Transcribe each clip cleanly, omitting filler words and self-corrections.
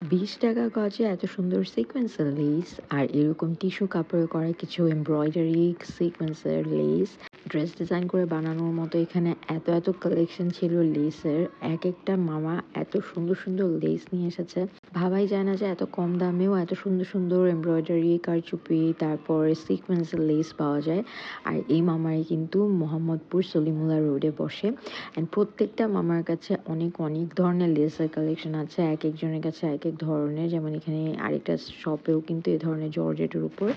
৳20 গজে এত সুন্দর সিকোয়েন্সের লেস আর এরকম টিস্যু কাপড়ে করা কিছু এমব্রয়ডারি সিকোয়েন্সের লেস ড্রেস ডিজাইন করে বানানোর মতো এখানে এত কালেকশন ছিল লেসের। একেকটা মামা এত সুন্দর সুন্দর লেস নিয়ে এসেছে। ভাবাই যায় না যে এত কম দামেও এত সুন্দর সুন্দর এমব্রয়ডারি, কারচুপি, তারপর সিকোয়েন্সের লেস পাওয়া যায়। আর এই মামাই কিন্তু মোহাম্মদপুর সলিমুল্লাহ রোডে বসে। অ্যান্ড প্রত্যেকটা মামার কাছে অনেক ধরনের লেসের কালেকশন আছে। একেকজনের কাছে একেক ধরনের। যেমন এখানে আরেকটা শপেও কিন্তু এ ধরনের জর্জেটের উপর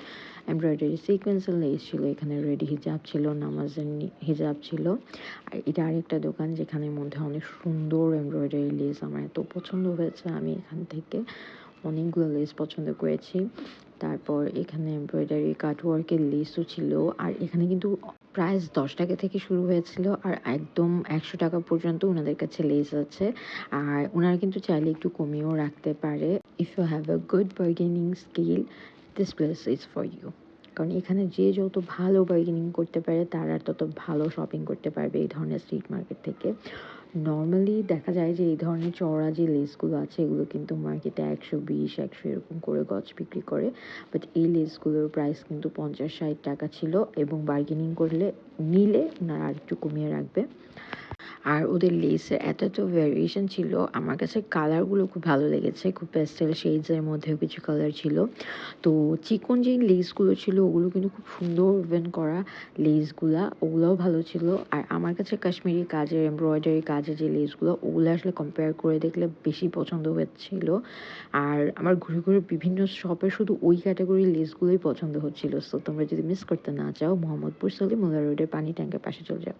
এমব্রয়ডারি সিকোয়েন্সের লেস ছিল। এখানে রেডি হিজাব ছিল, নামাজের হিজাব ছিল। আর এটা আরেকটা দোকান যেখানের মধ্যে অনেক সুন্দর এমব্রয়ডারি লেস আমার এত পছন্দ হয়েছে। আমি এখান থেকে অনেকগুলো লেস পছন্দ করেছি। তারপর এখানে এমব্রয়ডারি কাটওয়ার্কের লেসও ছিল। আর এখানে কিন্তু প্রাইস ৳10 থেকে শুরু হয়েছিল আর একদম ৳100 পর্যন্ত উনাদের কাছে লেস আছে। আর উনারা কিন্তু চাইলে একটু কমিয়েও রাখতে পারে। If you have a good bargaining skill, this place is for you. কারণ এখানে যে যত ভালো বার্গেনিং করতে পারে তারা তত ভালো শপিং করতে পারবে এই ধরনের স্ট্রিট মার্কেট থেকে। নরমালি দেখা যায় যে এই ধরনের চওড়া যে লেসগুলো আছে এগুলো কিন্তু মার্কেটে 120, 100 এরকম করে গজ বিক্রি করে। বাট এই লেসগুলোর প্রাইস কিন্তু ৳50-60 ছিল এবং বার্গেনিং করলে নিলে উনারা আরেকটু কমিয়ে রাখবে। আর ওদের লেসের এত ভ্যারিয়েশন ছিল, আমার কাছে কালারগুলো খুব ভালো লেগেছে। খুব প্যাস্টেল শেডস এর মধ্যেও কিছু কালার ছিল। তো চিকন যেই লেসগুলো ছিল ওগুলো কিন্তু খুব সুন্দর ওভেন করা লেসগুলা, ওগুলাও ভালো ছিল। আর আমার কাছে কাশ্মীরি কাজের এমব্রয়ডারি কাজের যে লেসগুলো ওগুলো আসলে কম্পেয়ার করে দেখলে বেশি পছন্দ হচ্ছিল। আর আমার ঘুরে বিভিন্ন শপে শুধু ওই ক্যাটাগরির লেসগুলোই পছন্দ হচ্ছিল। সো তোমরা যদি মিস করতে না চাও মোহাম্মদপুর সলিমুল্লাহ রোডের পানি ট্যাংকের পাশে চলে যাও।